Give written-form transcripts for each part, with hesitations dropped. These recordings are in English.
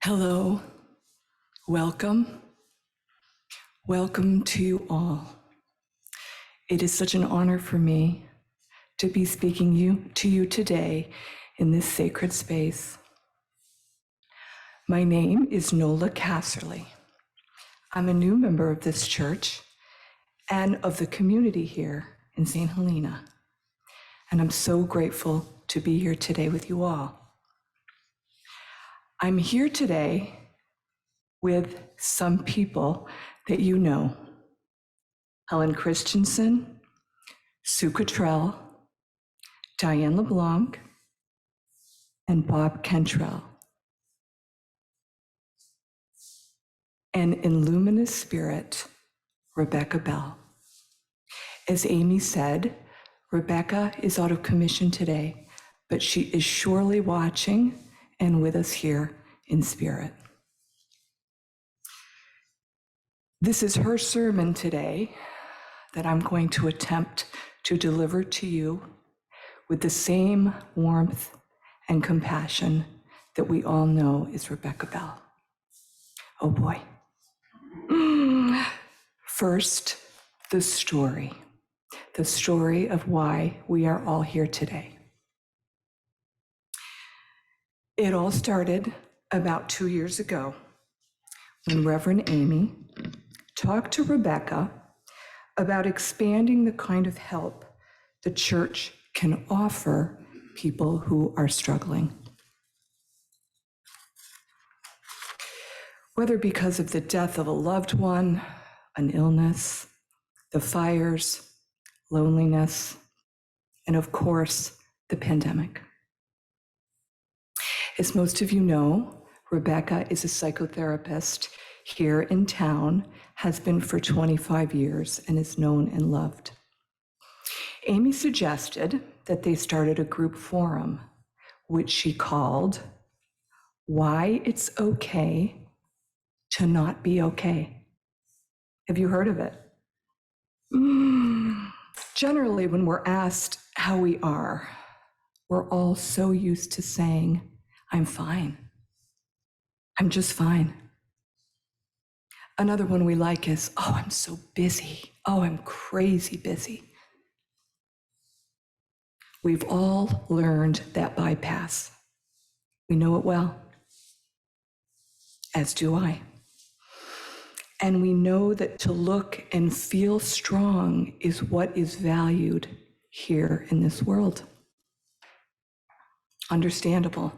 Hello, welcome. Welcome to you all. It is such an honor for me to be speaking to you today in this sacred space. My name is Nola Casserly. I'm a new member of this church and of the community here in St. Helena, and I'm so grateful to be here today with you all. I'm here today with some people that you know: Helen Christensen, Sue Cottrell, Diane LeBlanc, and Bob Cantrell. And in luminous spirit, Rebecca Bell. As Amy said, Rebecca is out of commission today, but she is surely watching and with us here in spirit. This is her sermon today that I'm going to attempt to deliver to you with the same warmth and compassion that we all know is Rebecca Bell. Oh boy. First, the story of why we are all here today. It all started about 2 years ago when Reverend Amy talked to Rebecca about expanding the kind of help the church can offer people who are struggling. Whether because of the death of a loved one, an illness, the fires, loneliness, and of course, the pandemic. As most of you know, Rebecca is a psychotherapist here in town, has been for 25 years, and is known and loved. Amy suggested that they started a group forum, which she called Why It's Okay to Not Be Okay. Have you heard of it? Generally, when we're asked how we are, we're all so used to saying, I'm fine. I'm just fine. Another one we like is, oh, I'm so busy. Oh, I'm crazy busy. We've all learned that bypass. We know it well, as do I. And we know that to look and feel strong is what is valued here in this world. Understandable.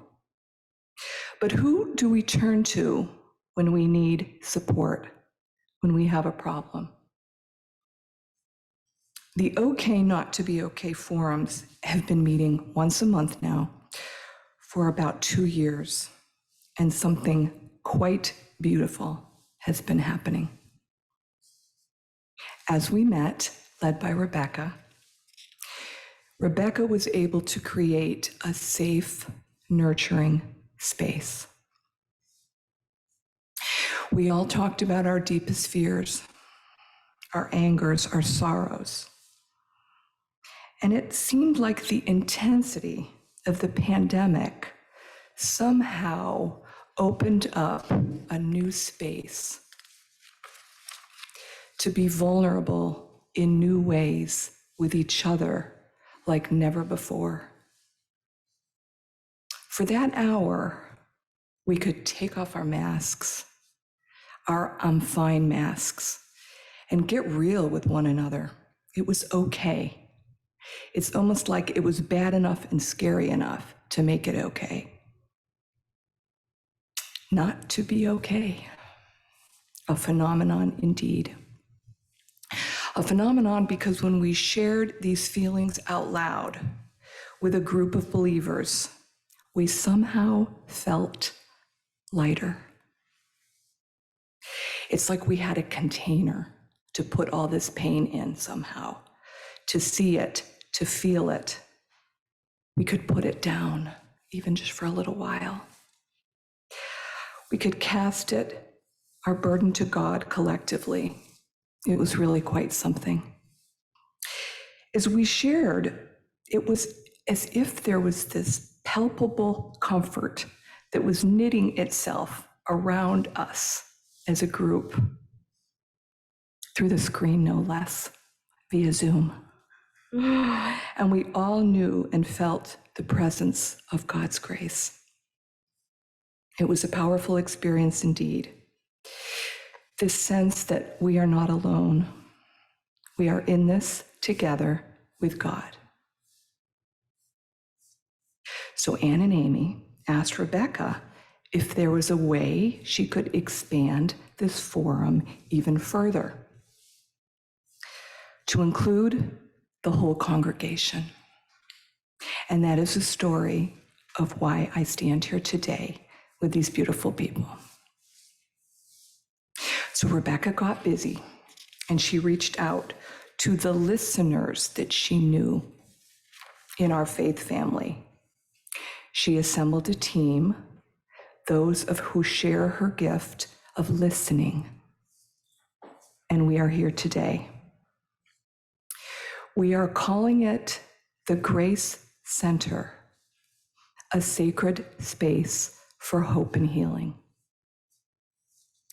But who do we turn to when we need support, when we have a problem? The Okay Not to Be Okay forums have been meeting once a month now for about 2 years, and something quite beautiful has been happening. As we met, led by Rebecca, Rebecca was able to create a safe, nurturing space. We all talked about our deepest fears, our angers, our sorrows. And it seemed like the intensity of the pandemic somehow opened up a new space to be vulnerable in new ways with each other like never before. For that hour, we could take off our masks, our I'm fine masks, and get real with one another. It was okay. It's almost like it was bad enough and scary enough to make it okay. Not to be okay. A phenomenon indeed. A phenomenon because when we shared these feelings out loud with a group of believers, we somehow felt lighter. It's like we had a container to put all this pain in somehow, to see it, to feel it. We could put it down, even just for a little while. We could cast it, our burden to God collectively. It was really quite something. As we shared, it was as if there was this palpable comfort that was knitting itself around us as a group, through the screen no less, via Zoom. And we all knew and felt the presence of God's grace. It was a powerful experience indeed. This sense that we are not alone. We are in this together with God. So Anne and Amy asked Rebecca if there was a way she could expand this forum even further to include the whole congregation. And that is the story of why I stand here today with these beautiful people. So Rebecca got busy and she reached out to the listeners that she knew in our faith family. She assembled a team, those of who share her gift of listening. And we are here today. We are calling it the Grace Center, a sacred space for hope and healing.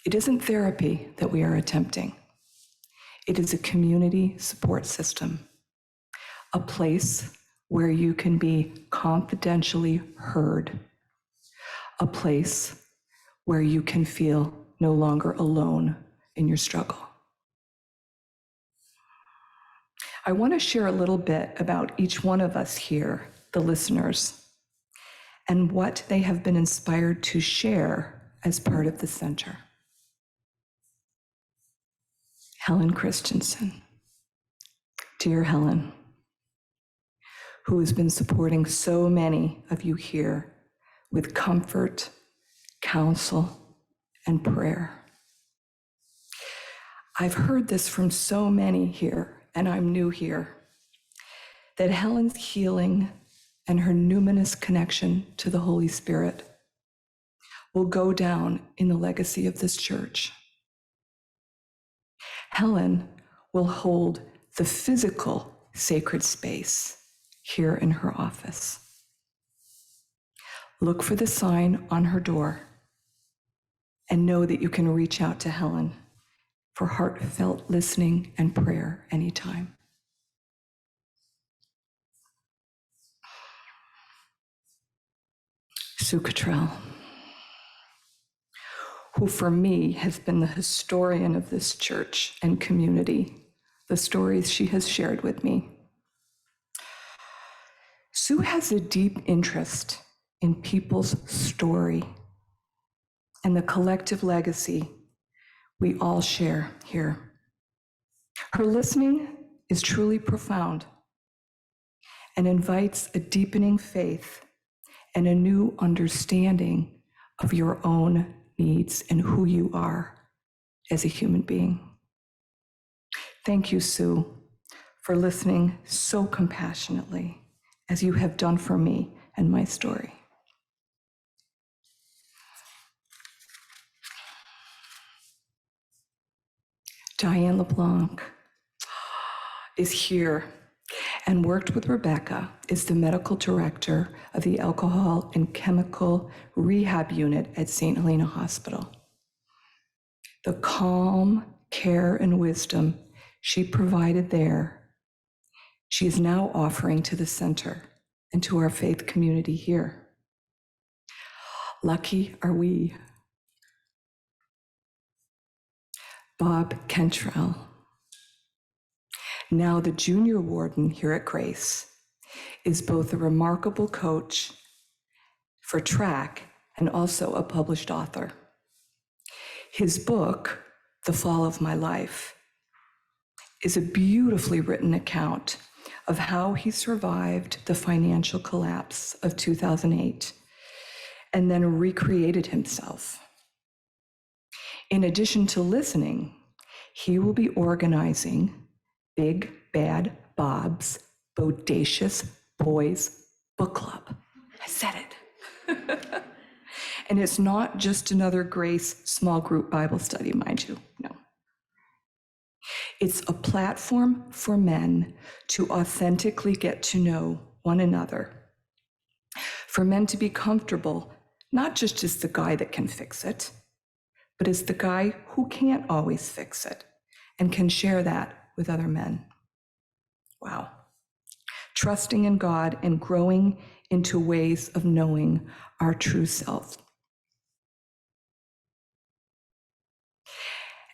It isn't therapy that we are attempting. It is a community support system, a place where you can be confidentially heard, a place where you can feel no longer alone in your struggle. I want to share a little bit about each one of us here, the listeners, and what they have been inspired to share as part of the center. Helen Christensen, dear Helen, who has been supporting so many of you here with comfort, counsel, and prayer. I've heard this from so many here, and I'm new here, that Helen's healing and her numinous connection to the Holy Spirit will go down in the legacy of this church. Helen will hold the physical sacred space here in her office. Look for the sign on her door and know that you can reach out to Helen for heartfelt listening and prayer anytime. Sue Cottrell, who for me has been the historian of this church and community, the stories she has shared with me. Sue has a deep interest in people's story and the collective legacy we all share here. Her listening is truly profound and invites a deepening faith and a new understanding of your own needs and who you are as a human being. Thank you, Sue, for listening so compassionately as you have done for me and my story. Diane LeBlanc is here and worked with Rebecca, is the medical director of the Alcohol and Chemical Rehab Unit at St. Helena Hospital. The calm, care, and wisdom she provided there, she is now offering to the center and to our faith community here. Lucky are we. Bob Kentrell, now the junior warden here at Grace, is both a remarkable coach for track and also a published author. His book, The Fall of My Life, is a beautifully written account of how he survived the financial collapse of 2008 and then recreated himself. In addition to listening, he will be organizing Big Bad Bob's Bodacious Boys Book Club. I said it. And it's not just another Grace small group Bible study, mind you, no. It's a platform for men to authentically get to know one another, for men to be comfortable not just as the guy that can fix it, but as the guy who can't always fix it and can share that with other men. Wow. Trusting in God and growing into ways of knowing our true self.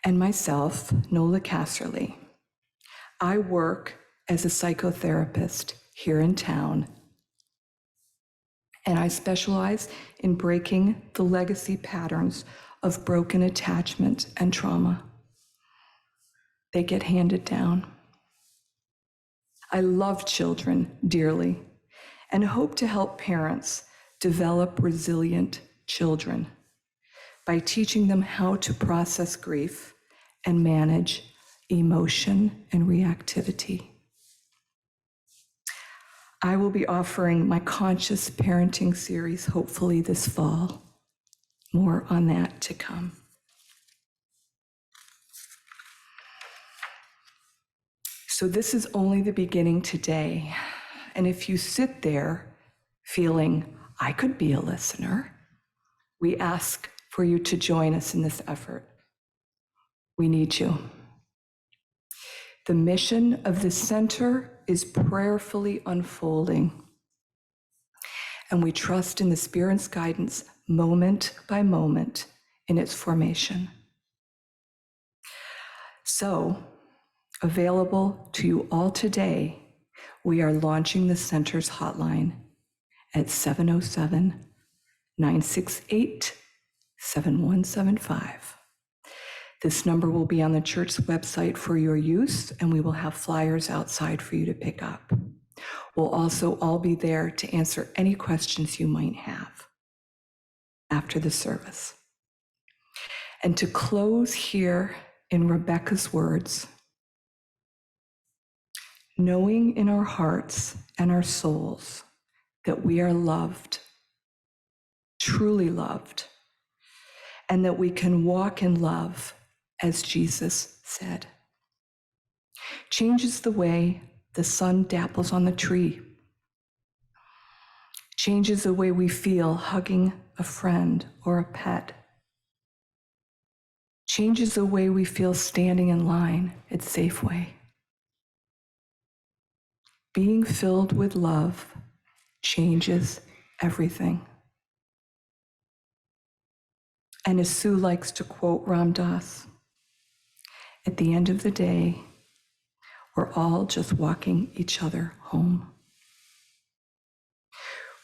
And myself, Nola Casserly, I work as a psychotherapist here in town, and I specialize in breaking the legacy patterns of broken attachment and trauma. They get handed down. I love children dearly and hope to help parents develop resilient children by teaching them how to process grief and manage emotion and reactivity. I will be offering my Conscious Parenting series hopefully this fall. More on that to come. So this is only the beginning today. And if you sit there feeling, I could be a listener, we ask for you to join us in this effort. We need you. The mission of the center is prayerfully unfolding, and we trust in the Spirit's guidance moment by moment in its formation. So, available to you all today, we are launching the center's hotline at 707-968-7175. This number will be on the church's website for your use, and we will have flyers outside for you to pick up. We'll also all be there to answer any questions you might have after the service. And to close here in Rebecca's words, knowing in our hearts and our souls that we are loved, truly loved, and that we can walk in love as Jesus said, changes the way the sun dapples on the tree, changes the way we feel hugging a friend or a pet, changes the way we feel standing in line at Safeway. Being filled with love changes everything. And as Sue likes to quote Ram Dass, at the end of the day, we're all just walking each other home.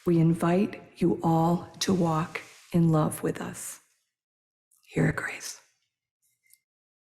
We invite you all to walk in love with us here at Grace.